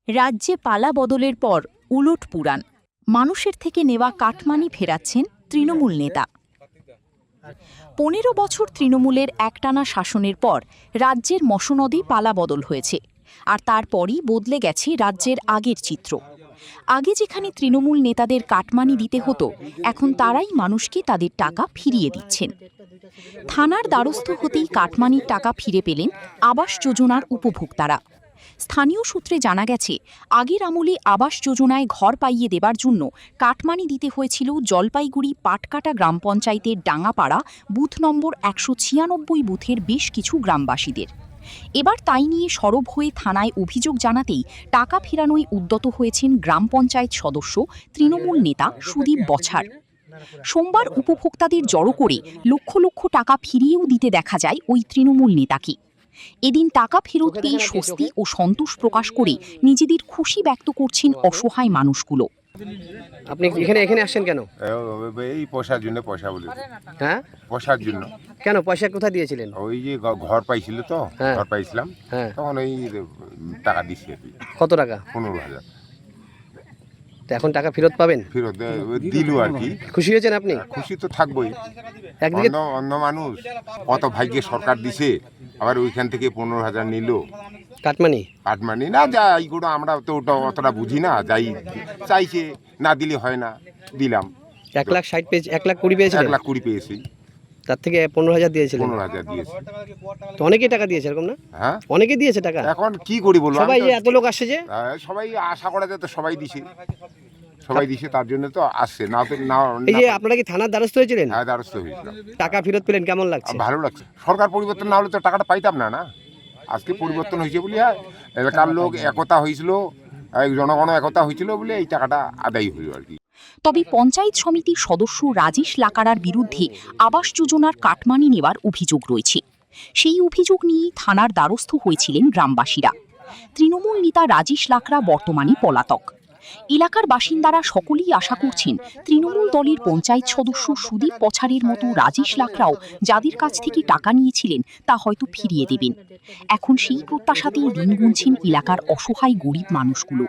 রাজ্যে পালা বদলের পর উলট পুরাণ, মানুষের থেকে নেওয়া কাটমানি ফেরাচ্ছেন তৃণমূল নেতা। ১৫ বছর তৃণমূলের একটানা শাসনের পর রাজ্যের মসনদে পালা বদল হয়েছে, আর তারপরই বদলে গেছে রাজ্যের আগের চিত্র। আগে যেখানে তৃণমূল নেতাদের কাটমানি দিতে হতো, এখন তারাই মানুষকে তাদের টাকা ফিরিয়ে দিচ্ছেন। থানার দ্বারস্থ হতেই কাটমানির টাকা ফিরে পেলেন আবাস যোজনার উপভোক্তারা। স্থানীয় সূত্রে জানা গেছে, আগের আমলে আবাস যোজনায় ঘর পাইয়ে দেবার জন্য কাটমানি দিতে হয়েছিল জলপাইগুড়ি পাটকাটা গ্রাম পঞ্চায়েতের ডাঙ্গাপাড়া বুথ নম্বর ১৯৬ বুথের বেশ কিছু গ্রামবাসীদের। এবার তাই নিয়ে সরব হয়ে থানায় অভিযোগ জানাতেই টাকা ফেরানোয় উদ্যত হয়েছেন গ্রাম পঞ্চায়েত সদস্য তৃণমূল নেতা সুদীপ বছার। সোমবার উপভোক্তাদের জড়ো করে লক্ষ লক্ষ টাকা ফিরিয়েও দিতে দেখা যায় ওই তৃণমূল নেতাকে। এদিন টাকা ফেরত পেয়ে স্বস্তি ও সন্তোষ প্রকাশ করে নিজেদের খুশি ব্যক্ত করছেন অসহায় মানুষগুলো। আপনি এখানে আসছেন কেন? এই পয়সার জন্য, পয়সা বলে। হ্যাঁ, পয়সার জন্য। কেন? পয়সা কোথায় দিয়েছিলেন? ওই যে ঘর পাইছিল তো, হ্যাঁ। ঘর পাইছিলাম, হ্যাঁ। তখন ওই টাকা দিছি আর কি। কত টাকা? ১৫,০০০। তো এখন টাকা ফেরত পাবেন? ফেরত দিল আর কি। খুশি হয়েছেন আপনি? খুশি তো থাকবোই। একদিকে অন্য মানুষ কত ভাগ্যে সরকার দিছে, আবার ওইখান থেকে ১৫,০০০ নিল কাটমানি। না যাই করে, আমরা তো ওটা অতটা বুঝি না, যাই চাইছে, না দিলে হয় না, দিলাম। ১,৬০,০০০ পেয়েছে, ১,২০,০০০ পেয়েছে, ১,২০,০০০ পেয়েছি। তার থেকে ১৫,০০০ দিয়েছিলেন। ১৫,০০০ দিয়েছি। তো অনেকেই টাকা দিয়েছে এরকম না? হ্যাঁ, অনেকে দিয়েছে টাকা। এখন কি করি বলবো, সবাই যে এত লোক আসছে যে, সবাই আশা করা যায় তো সবাই দিছে, তার জন্য তো আসছে না। তো না, এই যে আপনারা কি থানার দ্বারস্থ হয়েছিলেন? হ্যাঁ, দ্বারস্থ হয়েছিলাম। টাকা ফেরত পেলেন, কেমন লাগছে? ভালো লাগছে। সরকার পরিবর্তন না হলে তো টাকাটা পাইতাম না। আজকে পরিবর্তন হয়েছে বলে, এলাকার লোক একতা হয়েছিল, জনগণ একতা হয়েছিল বলে এই টাকাটা আদায় হইল আর কি। তবে পঞ্চায়েত সমিতির সদস্য রাজেশ লাকারার বিরুদ্ধে আবাস যোজনার কাটমানি নেওয়ার অভিযোগ রয়েছে। সেই অভিযোগ নিয়ে থানার দ্বারস্থ হয়েছিলেন গ্রামবাসীরা। তৃণমূল নেতা রাজেশ লাকড়া বর্তমানে পলাতক। এলাকার বাসিন্দারা সকলেই আশা করছেন, তৃণমূল দলের পঞ্চায়েত সদস্য সুদীপ বছারের মতো রাজেশ লাকড়াও যাদের কাছ থেকে টাকা নিয়েছিলেন তা হয়তো ফিরিয়ে দেবেন। এখন সেই প্রত্যাশাতেই দিন গুনছেন এলাকার অসহায় গরিব মানুষগুলো।